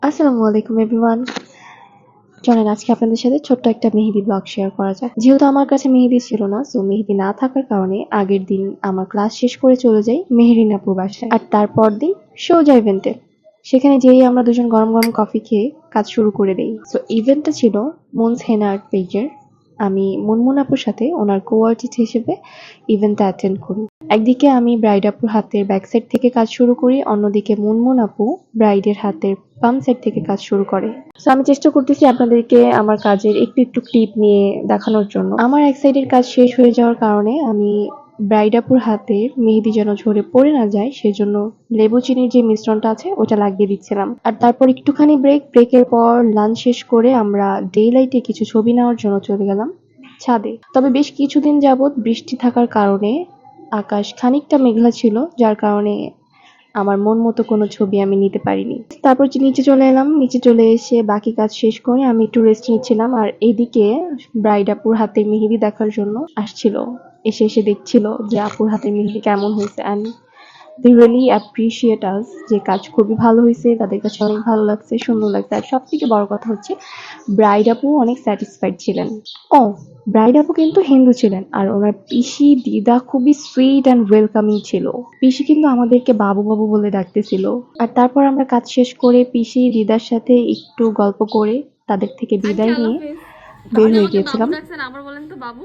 আসসালামু আলাইকুম এভরিওয়ান। চলেন আজকে আপনাদের সাথে ছোট্ট একটা মেহেদি ব্লগ শেয়ার করা যাক। যেহেতু আমার কাছে মেহেদি ছিল না, সো মেহেদি না থাকার কারণে আগের দিন আমার ক্লাস শেষ করে চলে যাই মেহেরিন আপুর বাসায়, আর তারপর দিন সোজা ইভেন্টে। সেখানে যেই আমরা দুজন গরম গরম কফি খেয়ে কাজ শুরু করে দেই। সো ইভেন্টটা ছিল মুনস হেনা আর্ট পেজের। আমি মুনমুন আপুর সাথে ওনার কো-আর্টিস্ট হিসেবে ইভেন্টটা অ্যাটেন্ড করি। একদিকে আমি ব্রাইড আপুর হাতের ব্যাক সাইড থেকে কাজ শুরু করি, অন্যদিকে মুনমুন আপু ব্রাইডের হাতের বাম সাইড থেকে কাজ শুরু করে। সো আমি চেষ্টা করতেছি আপনাদেরকে আমার কাজের একটু একটু ক্লিপ নিয়ে দেখানোর জন্য। আমার এক সাইডের কাজ শেষ হয়ে যাওয়ার কারণে আমি ব্রাইড আপুর হাতে মেহেদি যেন ঝরে পড়ে না যায় সেজন্য লেবু চিনির যে মিশ্রণটা আছে ওটা লাগিয়ে দিচ্ছিলাম। আর তারপর একটুখানি ব্রেকের পর লাঞ্চ শেষ করে আমরা ডে লাইটে কিছু ছবি নেওয়ার জন্য চলে গেলাম ছাদে। তবে বেশ কিছুদিন যাবৎ বৃষ্টি থাকার কারণে আকাশ খানিকটা মেঘলা ছিল, যার কারণে আমার মন মতো কোনো ছবি আমি নিতে পারিনি। তারপর নিচে চলে এলাম। নিচে চলে এসে বাকি কাজ শেষ করে আমি একটু রেস্ট নিচ্ছিলাম, আর এদিকে ব্রাইড আপুর হাতের মেহেদি দেখার জন্য আসছিল। এসে দেখছিল যে আপুর হাতের মেহেদি কেমন হয়েছে, and they really appreciate us যে কাজ খুবই ভালো হয়েছে, তাদের কাছে অনেক ভালো লাগছে, সুন্দর লাগছে। আর সব থেকে বড় কথা হচ্ছে ব্রাইড আপু অনেক স্যাটিসফাইড ছিলেন। ও, ব্রাইড আপু কিন্তু হিন্দু ছিলেন, আর ওনার পিসি দিদা খুবই সুইট অ্যান্ড ওয়েলকামিং ছিল। পিসি কিন্তু আমাদেরকে বাবু বাবু বলে ডাকতেছিল। আর তারপর আমরা কাজ শেষ করে পিসি দিদার সাথে একটু গল্প করে তাদের থেকে আন্টি বিদায় আল্লাহ নিয়ে হাফেজ। বের আপনি হয়ে আমাকে বাবু গিয়েছিলাম। ডাকছেন, আবার বলেন তো বাবু।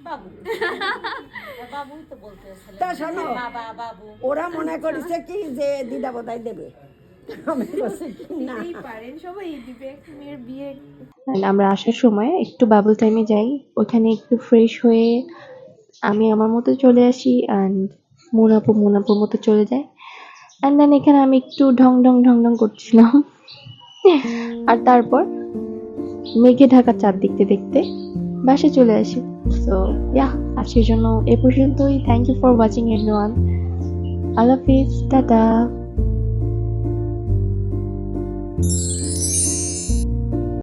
বাবু বাবুই তো বলতেছিল। তা শোনো, বাবা বাবু ওরা মনে করেছে কি যে দিদা বোধহয় দেবে। আমি বলছি কি না, দিতেই পারেন, সবাই দিবে। মেয়ের বিয়ে And আমরা আসার সময় একটু বাবল টাইমে যাই, ওখানে একটু ফ্রেশ হয়ে আমি আমার মতো চলে আসি, অ্যান্ড মুনাপুর মতো চলে যায়। অ্যান্ড দেন এখানে আমি একটু ঢং ঢং করছিলাম। আর তারপর মেঘে ঢাকা চাঁদ দেখতে দেখতে বাসায় চলে আসি। সো ইয়া, আজকের জন্য এ পর্যন্তই। Thank you for watching everyone. আল্লাহ হাফিজ, টাটা।